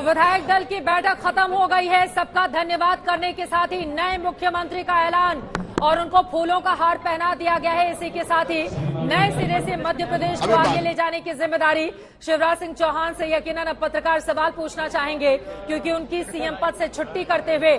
विधायक दल की बैठक खत्म हो गई है। सबका धन्यवाद करने के साथ ही नए मुख्यमंत्री का ऐलान और उनको फूलों का हार पहना दिया गया है। इसी के साथ ही नए सिरे से मध्य प्रदेश को आगे ले जाने की जिम्मेदारी शिवराज सिंह चौहान से। यकीनन अब पत्रकार सवाल पूछना चाहेंगे क्योंकि उनकी सीएम पद से छुट्टी करते हुए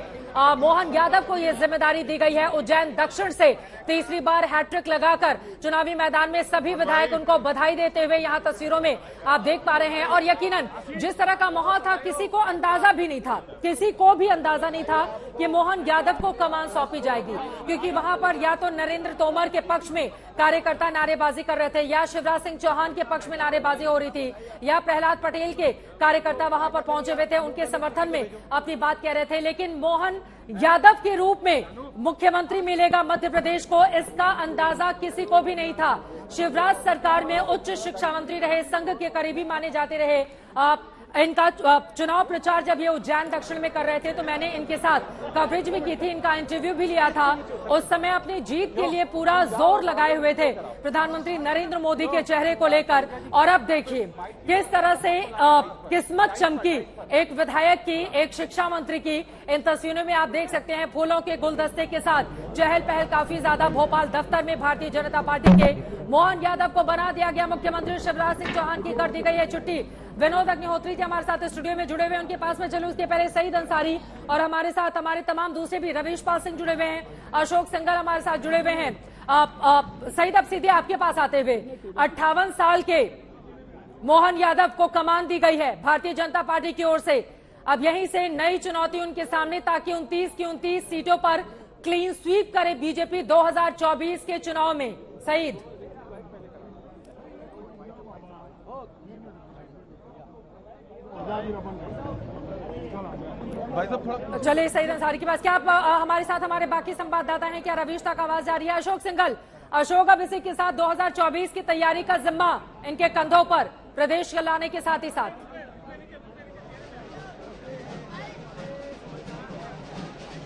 मोहन यादव को यह जिम्मेदारी दी गई है। उज्जैन दक्षिण से तीसरी बार हैट्रिक लगाकर चुनावी मैदान में सभी विधायक उनको बधाई देते हुए यहां तस्वीरों में आप देख पा रहे हैं। और यकीनन जिस तरह का माहौल था, किसी को अंदाजा भी नहीं था, किसी को भी अंदाजा नहीं था कि मोहन यादव को कमान सौंपी जाएगी, क्योंकि वहां पर या तो नरेंद्र तोमर के पक्ष में कार्यकर्ता नारेबाजी कर रहे थे, या शिवराज सिंह चौहान के पक्ष में नारेबाजी हो रही थी, या प्रहलाद पटेल के कार्यकर्ता वहां पर पहुंचे हुए थे, उनके समर्थन में अपनी बात कह रहे थे। लेकिन मोहन यादव के रूप में मुख्यमंत्री मिलेगा मध्य प्रदेश को, इसका अंदाजा किसी को भी नहीं था। शिवराज सरकार में उच्च शिक्षा मंत्री रहे, संघ के करीबी माने जाते रहे। इनका चुनाव प्रचार जब ये उज्जैन दक्षिण में कर रहे थे तो मैंने इनके साथ कवरेज भी की थी, इनका इंटरव्यू भी लिया था। उस समय अपनी जीत के लिए पूरा जोर लगाए हुए थे प्रधानमंत्री नरेंद्र मोदी के चेहरे को लेकर। और अब देखिए किस तरह से किस्मत चमकी एक विधायक की, एक शिक्षा मंत्री की। इन तस्वीरों में आप देख सकते हैं फूलों के गुलदस्ते के साथ चहल पहल काफी ज्यादा भोपाल दफ्तर में। भारतीय जनता पार्टी के मोहन यादव को बना दिया गया मुख्यमंत्री। शिवराज सिंह चौहान की कर दी गई है छुट्टी। विनोद अग्निहोत्री जी हमारे साथ स्टूडियो में जुड़े हुए हैं, उनके पास में चलूं। उसके पहले सईद अंसारी और हमारे साथ हमारे तमाम दूसरे भी, रवीश पाल सिंह जुड़े हुए हैं, अशोक सिंघल हमारे साथ जुड़े हुए हैं। सईद, अब सीधे आपके पास आते हुए, 58 साल के मोहन यादव को कमान दी गई है भारतीय जनता पार्टी की ओर से। अब यहीं से नई चुनौती उनके सामने, ताकि 29 की 29 सीटों पर क्लीन स्वीप करे बीजेपी 2024 के चुनाव में। सईद, चलिए सईद अंसारी के पास। क्या आप हमारे साथ हमारे बाकी संवाददाता हैं? क्या रवीश तक आवाज जा रही है? अशोक सिंघल, अशोक, अब इसी के साथ 2024 की तैयारी का जिम्मा इनके कंधों पर प्रदेश लाने के साथ ही साथ।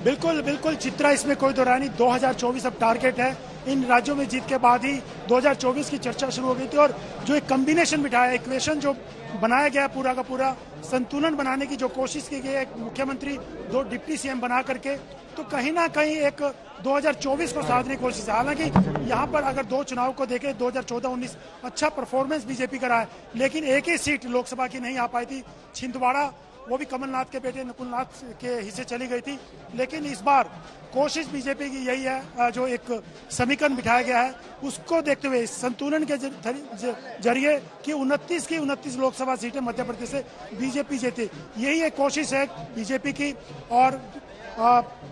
बिल्कुल बिल्कुल चित्रा, इसमें कोई दो राय नहीं। 2024 अब टारगेट है। इन राज्यों में जीत के बाद ही 2024 की चर्चा शुरू हो गई थी। और जो एक कॉम्बिनेशन बिठाया, इक्वेशन जो बनाया गया पूरा का पूरा, संतुलन बनाने की जो कोशिश की गई है, एक मुख्यमंत्री 2 डिप्टी सीएम बना करके, तो कहीं ना कहीं एक 2024 को साधने की कोशिश है। हालांकि यहाँ पर अगर 2 चुनाव को देखें, 2014-19 अच्छा परफॉर्मेंस बीजेपी का रहा है, लेकिन एक ही सीट लोकसभा की नहीं आ पाई थी, छिंदवाड़ा, वो भी कमलनाथ के बेटे नकुलनाथ के हिस्से चली गई थी। लेकिन इस बार कोशिश बीजेपी की यही है, जो एक समीकरण बिठाया गया है उसको देखते हुए, संतुलन के जरिए कि 29 की 29 लोकसभा सीटें मध्य प्रदेश से बीजेपी जीती, यही एक कोशिश है बीजेपी की। और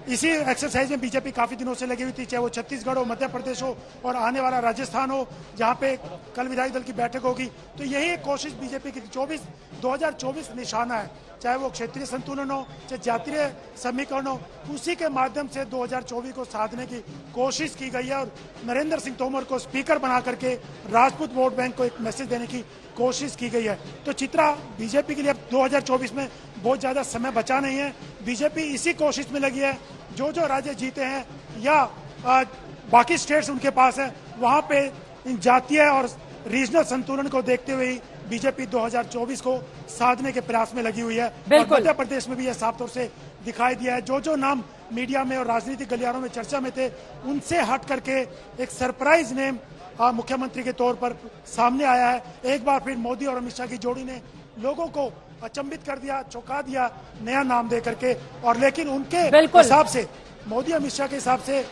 इसी एक्सरसाइज में बीजेपी काफी दिनों से लगी हुई थी, चाहे वो छत्तीसगढ़ हो, मध्य प्रदेश हो और आने वाला राजस्थान हो, जहां पे कल विधायक दल की बैठक होगी। तो यही एक कोशिश बीजेपी की 2024 निशाना है, चाहे वो क्षेत्रीय संतुलन हो, चाहे जातीय समीकरण हो, उसी के माध्यम से 2024 को साधने की कोशिश की गई है। और नरेंद्र सिंह तोमर को स्पीकर बना करके राजपूत वोट बैंक को एक मैसेज देने की कोशिश की गई है। तो चित्रा, बीजेपी के लिए अब 2024 में बहुत ज्यादा समय बचा नहीं है। बीजेपी इसी कोशिश में लगी है, जो जो राज्य जीते हैं या बाकी स्टेट्स उनके पास है, वहां पे इन जातीय और रीजनल संतुलन को देखते हुए ही बीजेपी 2024 को साधने के प्रयास में लगी हुई है। और मध्य प्रदेश में भी यह साफ तौर से दिखाई दिया है। जो जो नाम मीडिया में और राजनीतिक गलियारों में चर्चा में थे, उनसे हट करके एक सरप्राइज नेम मुख्यमंत्री के तौर पर सामने आया है। एक बार फिर मोदी और अमित शाह की जोड़ी ने लोगों को अचंभित कर दिया, चौंका दिया नया नाम दे करके। और लेकिन उनके हिसाब से, मोदी अमित शाह के हिसाब से,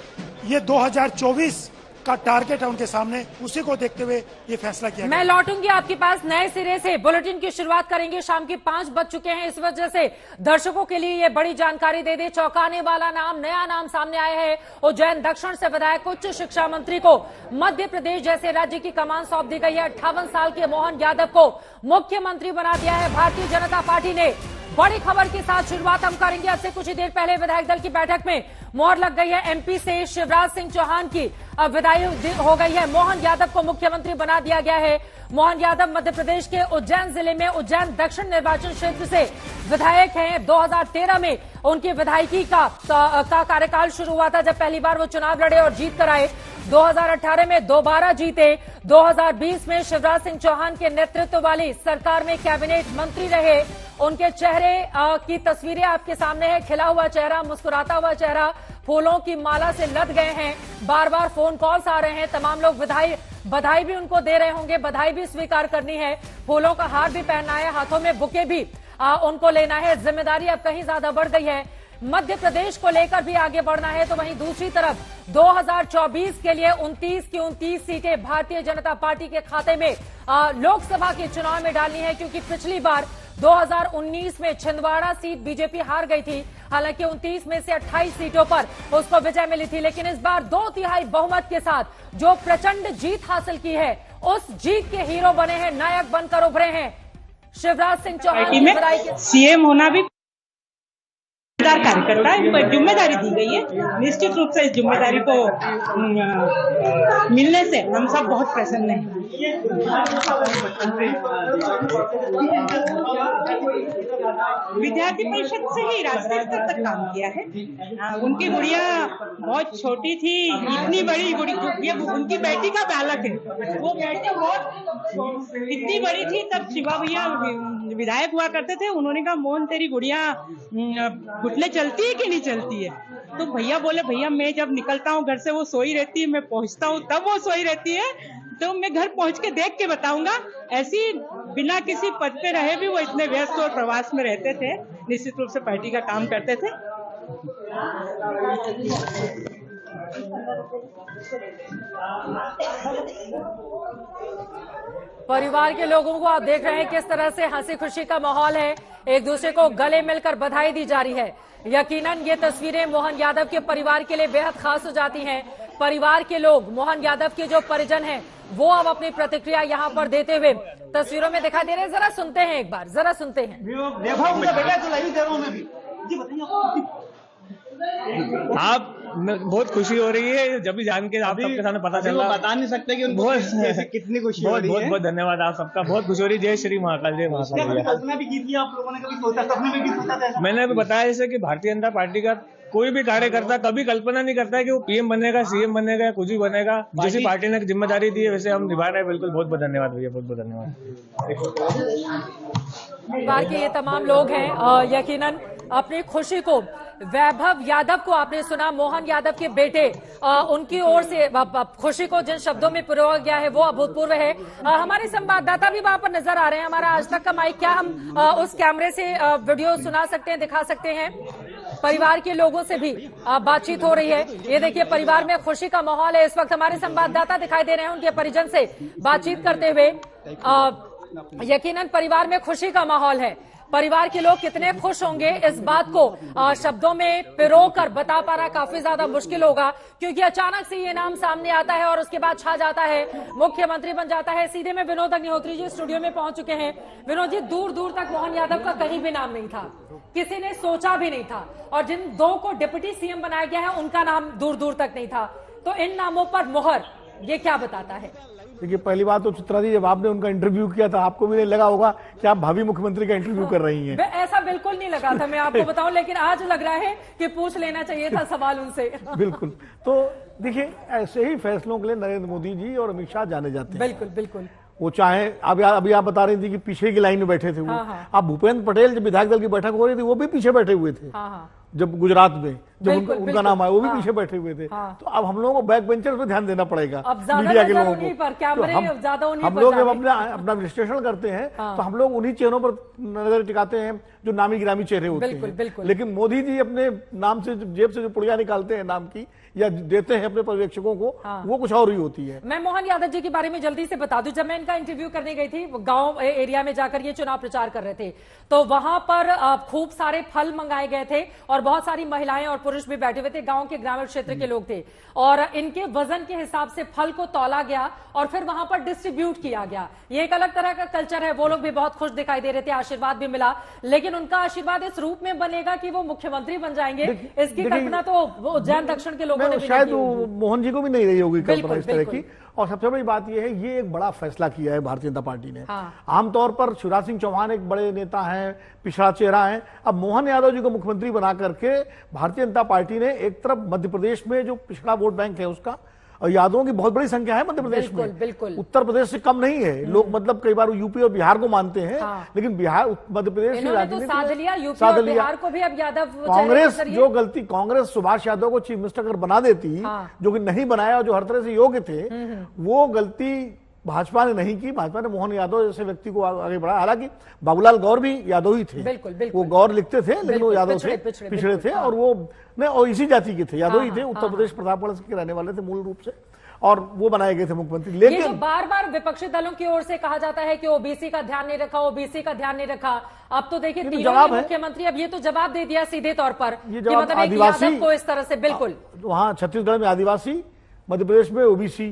ये 2024 का टारगेट है उनके सामने, उसी को देखते हुए ये फैसला किया। मैं लौटूंगी आपके पास नए सिरे से। बुलेटिन की शुरुआत करेंगे, शाम के 5 बज चुके हैं, इस वजह से दर्शकों के लिए ये बड़ी जानकारी दे दे। चौंकाने वाला नाम, नया नाम सामने आया है। उज्जैन दक्षिण से विधायक उच्च शिक्षा मंत्री को मध्य प्रदेश जैसे राज्य की कमान सौंप दी गई है। 58 साल के मोहन यादव को मुख्यमंत्री बना दिया है भारतीय जनता पार्टी ने। बड़ी खबर के साथ शुरुआत हम करेंगे। अब से कुछ ही देर पहले विधायक दल की बैठक में मोहर लग गई है। एमपी से शिवराज सिंह चौहान की अब विदाई हो गई है। मोहन यादव को मुख्यमंत्री बना दिया गया है। मोहन यादव मध्य प्रदेश के उज्जैन जिले में उज्जैन दक्षिण निर्वाचन क्षेत्र से विधायक हैं। 2013 में उनकी विधायकी का कार्यकाल शुरू हुआ था, जब पहली बार वो चुनाव लड़े और जीत कर आए। 2018 में दोबारा जीते, 2020 में शिवराज सिंह चौहान के नेतृत्व वाली सरकार में कैबिनेट मंत्री रहे। उनके चेहरे की तस्वीरें आपके सामने है। खिला हुआ चेहरा, मुस्कुराता हुआ चेहरा, फूलों की माला से लद गए हैं। बार बार फोन कॉल्स आ रहे हैं, तमाम लोग बधाई भी उनको दे रहे होंगे, बधाई भी स्वीकार करनी है, फूलों का हार भी पहनना है, हाथों में बुके भी उनको लेना है। जिम्मेदारी अब कहीं ज्यादा बढ़ गई है, मध्य प्रदेश को लेकर भी आगे बढ़ना है। तो वहीं दूसरी तरफ 2024 के लिए 29 की 29 सीटें भारतीय जनता पार्टी के खाते में लोकसभा के चुनाव में डालनी है, क्योंकि पिछली बार 2019 में छिंदवाड़ा सीट बीजेपी हार गई थी। हालांकि 29 में से 28 सीटों पर उसको विजय मिली थी, लेकिन इस बार 2/3 बहुमत के साथ जो प्रचंड जीत हासिल की है, उस जीत के हीरो बने हैं, नायक बनकर उभरे हैं शिवराज सिंह चौहान। सीएम होना भी कार्यकर्ता है, इनको जिम्मेदारी दी गई है। निश्चित रूप से इस जिम्मेदारी को मिलने से हम सब बहुत प्रसन्न हैं। विद्यार्थी परिषद से ही राष्ट्रीय स्तर तक काम किया है। उनकी गुड़िया बहुत छोटी थी, इतनी बड़ी गुड़िया उनकी बेटी का बालक है, वो बेटी बहुत इतनी बड़ी थी तब शिवा भैया विधायक हुआ करते थे। उन्होंने कहा मोहन तेरी गुड़िया घुटने चलती है कि नहीं चलती है? तो भैया बोले भैया मैं जब निकलता हूँ घर से वो सोई रहती है, मैं पहुँचता हूँ तब वो सोई रहती है, तो मैं घर पहुँच के देख के बताऊंगा। ऐसी बिना किसी पद पे रहे भी वो इतने व्यस्त और प्रवास में रहते थे, निश्चित रूप से पार्टी का काम करते थे। परिवार के लोगों को आप देख रहे हैं किस तरह से हंसी खुशी का माहौल है, एक दूसरे को गले मिलकर बधाई दी जा रही है। यकीनन ये तस्वीरें मोहन यादव के परिवार के लिए बेहद खास हो जाती हैं। परिवार के लोग, मोहन यादव के जो परिजन हैं, वो अब अपनी प्रतिक्रिया यहाँ पर देते हुए तस्वीरों में दिखाई दे रहे हैं। जरा सुनते हैं, एक बार जरा सुनते हैं। आप बहुत खुशी हो रही है जब भी जान के आप सबके सामने पता चला, बता नहीं सकते कि बहुत कितनी खुशी हो रही है। बहुत बहुत धन्यवाद आप सबका, बहुत खुशी हो रही है। जय श्री महाकाल, जय महाकाल। कल्पना भी की थी आप लोगों ने, कभी सोचा, सपने में भी सोचा था? मैंने अभी बताया जैसे कि भारतीय जनता पार्टी का कोई भी कार्यकर्ता कभी कल्पना नहीं करता है कि वो पीएम बनेगा, सीएम बनेगा या कुछ भी बनेगा। जैसी पार्टी ने जिम्मेदारी दी है वैसे हम निभा रहे हैं। बिल्कुल, बहुत बहुत धन्यवाद भैया, बहुत बहुत धन्यवाद। परिवार के ये तमाम लोग हैं, यकीनन अपनी खुशी को, वैभव यादव को आपने सुना, मोहन यादव के बेटे, उनकी ओर से खुशी को जिन शब्दों में पिरोया गया है वो अभूतपूर्व है। हमारे संवाददाता भी वहां पर नजर आ रहे हैं। हमारा आज तक का माइक, क्या हम उस कैमरे से वीडियो सुना सकते हैं, दिखा सकते हैं? परिवार के लोगों से भी बातचीत हो रही है। ये देखिए, परिवार में खुशी का माहौल है। इस वक्त हमारे संवाददाता दिखाई दे रहे हैं उनके परिजन से बातचीत करते हुए। यकीनन परिवार में खुशी का माहौल है। परिवार के लोग कितने खुश होंगे इस बात को शब्दों में पिरोकर बता पाना काफी ज्यादा मुश्किल होगा, क्योंकि अचानक से ये नाम सामने आता है और उसके बाद छा जाता है, मुख्यमंत्री बन जाता है। सीधे में विनोद अग्निहोत्री जी स्टूडियो में पहुंच चुके हैं। विनोद जी, दूर दूर तक मोहन यादव का कहीं भी नाम नहीं था, किसी ने सोचा भी नहीं था, और जिन दो को डिप्टी सीएम बनाया गया है उनका नाम दूर दूर तक नहीं था। तो इन नामों पर मोहर, ये क्या बताता है? देखिए, पहली बात तो चित्रा जी, जब आपने उनका इंटरव्यू किया था आपको भी नहीं लगा होगा कि आप भावी मुख्यमंत्री का इंटरव्यू कर रही हैं। ऐसा बिल्कुल नहीं लगा था, मैं आपको बताऊं, लेकिन आज लग रहा है कि पूछ लेना चाहिए था सवाल उनसे। बिल्कुल। तो देखिए, ऐसे ही फैसलों के लिए नरेंद्र मोदी जी और अमित शाह जाने जाते हैं। बिल्कुल बिल्कुल। वो चाहे अभी आप बता रही थी कि पीछे की लाइन में बैठे थे वो। अब भूपेंद्र पटेल जब विधायक दल की बैठक हो रही थी वो भी पीछे बैठे हुए थे। जब गुजरात में जब उनका नाम आया वो भी पीछे बैठे हुए थे। तो अब हम लोगों को बैक बेंचर पे ध्यान देना पड़ेगा, मीडिया के लोगों को। हम लोग जब अपना विश्लेषण करते हैं तो हम लोग उन्हीं चेहरों पर नजर टिकाते हैं जो नामी गिरामी चेहरे होते हैं। लेकिन मोदी जी अपने नाम से जेब से जो पुड़िया निकालते हैं नाम की या देते हैं अपने पर्यवेक्षकों को, वो कुछ और ही होती है। मैं मोहन यादव जी के बारे में जल्दी से बता दूं, जब मैं इनका इंटरव्यू करने गई थी, गांव एरिया में जाकर ये चुनाव प्रचार कर रहे थे, तो वहां पर खूब सारे फल मंगाए गए थे और बहुत सारी महिलाएं और पुरुष भी बैठे हुए थे, गांव के ग्रामीण क्षेत्र के लोग थे, और इनके वजन के हिसाब से फल को तौला गया और फिर वहां पर डिस्ट्रीब्यूट किया गया। ये एक अलग तरह का कल्चर है। वो लोग भी बहुत खुश दिखाई दे रहे थे, आशीर्वाद भी मिला, लेकिन उनका आशीर्वाद इस रूप में बनेगा कि वो मुख्यमंत्री बन जाएंगे, इसकी कल्पना तो उज्जैन दक्षिण के लोगों ने भी शायद मोहन जी को भी नहीं रही होगी कल्पना इस तरह की। और सबसे बड़ी बात यह है, ये एक बड़ा फैसला किया है भारतीय जनता पार्टी ने। आमतौर पर शिवराज सिंह चौहान एक बड़े नेता हैं, पिछड़ा चेहरा है। अब मोहन यादव जी को मुख्यमंत्री बना करके भारतीय जनता पार्टी ने एक तरफ मध्य प्रदेश में जो पिछड़ा वोट बैंक है उसका, और यादवों की बहुत बड़ी संख्या है मध्य प्रदेश में, बिल्कुल। उत्तर प्रदेश से कम नहीं है। लोग मतलब कई बार यूपी और बिहार को मानते हैं, लेकिन बिहार मध्य प्रदेश की राजनीति साध लिया, यूपी और बिहार को भी अब यादव कांग्रेस जो गलती, कांग्रेस सुभाष यादव को चीफ मिनिस्टर अगर बना देती, जो कि नहीं बनाया और जो हर तरह से योग्य थे, वो गलती भाजपा ने नहीं की। भाजपा ने मोहन यादव जैसे व्यक्ति को आगे बढ़ा। हालांकि बाबूलाल गौर भी यादव ही थे, वो गौर लिखते थे लेकिन वो यादव से पिछड़े थे, और वो और इसी जाति के थे, यादव ही थे, उत्तर प्रदेश प्रतापगढ़ के रहने वाले थे मूल रूप से, और वो बनाए गए थे मुख्यमंत्री। लेकिन ये जो बार बार विपक्षी दलों की ओर से कहा जाता है कि ओबीसी का ध्यान नहीं रखा, ओबीसी का ध्यान नहीं रखा, अब तो देखिए तीनों मुख्यमंत्री अब ये तो जवाब दे दिया सीधे तौर पर कि मतलब आदिवासी को इस तरह से, बिल्कुल वहां छत्तीसगढ़ में आदिवासी, मध्य प्रदेश में ओबीसी,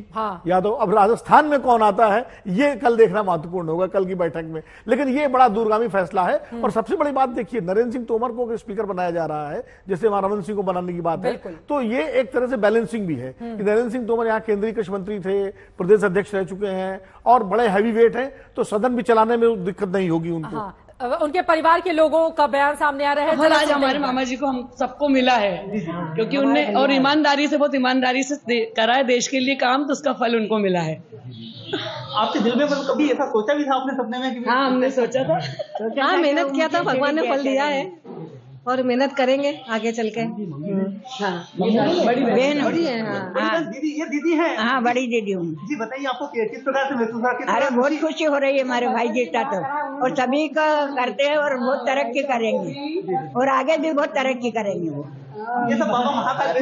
यादव। अब राजस्थान में कौन आता है ये कल देखना महत्वपूर्ण होगा, कल की बैठक में। लेकिन ये बड़ा दूरगामी फैसला है। और सबसे बड़ी बात देखिए, नरेंद्र सिंह तोमर को स्पीकर बनाया जा रहा है, जैसे वहां रमन सिंह को बनाने की बात है, तो ये एक तरह से बैलेंसिंग भी है कि नरेंद्र सिंह तोमर यहाँ केंद्रीय कृषि मंत्री थे, प्रदेश अध्यक्ष रह चुके हैं और बड़े हैवी वेट हैं, तो सदन भी चलाने में दिक्कत नहीं होगी उनको। उनके परिवार के लोगों का बयान सामने आ रहा है। आज हमारे मामा जी को हम सबको मिला है, क्योंकि उनने और ईमानदारी से, बहुत ईमानदारी से करा है देश के लिए काम, तो उसका फल उनको मिला है। आपके दिल में कभी ऐसा सोचा भी था अपने सपने में कि हाँ, हमने सोचा था। हाँ, मेहनत किया था, भगवान ने फल दिया है और मेहनत करेंगे आगे चल के। बड़ी बहन बड़ी है। हाँ दीदी, ये दीदी है। हाँ, बड़ी दीदी हूँ। जी बताइए, आपको किस प्रकार से महसूस हुआ? अरे बहुत खुशी हो रही है, हमारे भाई जीता तो, और सभी का करते हैं और बहुत तरक्की करेंगे और आगे भी बहुत तरक्की करेंगे वो। ये सब बाबा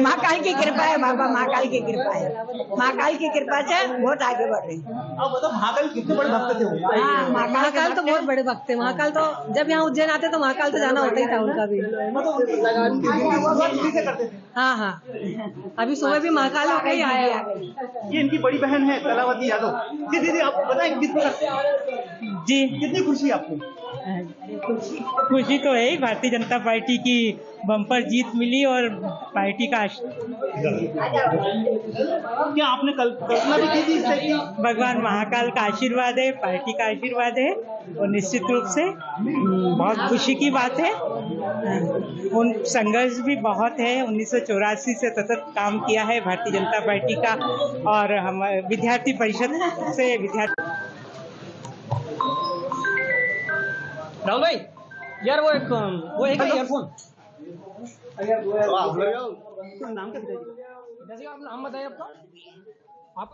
महाकाल की कृपा है, बाबा महाकाल की कृपा है, महाकाल की कृपा से बहुत आगे बढ़ रहे हैं। अब बताओ, महाकाल कितने बड़े भक्त थे वो? हाँ, महाकाल तो बहुत बड़े भक्त थे। महाकाल तो जब यहाँ उज्जैन आते तो महाकाल तो जाना होता ही था उनका भी। हाँ हाँ, अभी सुबह भी महाकाल होकर ही आया। ये इनकी बड़ी बहन है कलावती यादव। जी दीदी, आप बताएं किस प्रकार जी कितनी खुशी आपको? खुशी तो है, भारतीय जनता पार्टी की बम्पर जीत मिली और पार्टी का क्या आपने कल्पना भी की थी इससे कि भगवान महाकाल का आशीर्वाद है, पार्टी का आशीर्वाद है, और निश्चित रूप से बहुत खुशी की बात है। उन संघर्ष भी बहुत है, 1984 से सतत काम किया है भारतीय जनता पार्टी का, और हम विद्यार्थी परिषद से विद्यार्थी। राहुल भाई यार, वो एक ईयरफोन। नाम क्या? नाम बताइए आपका?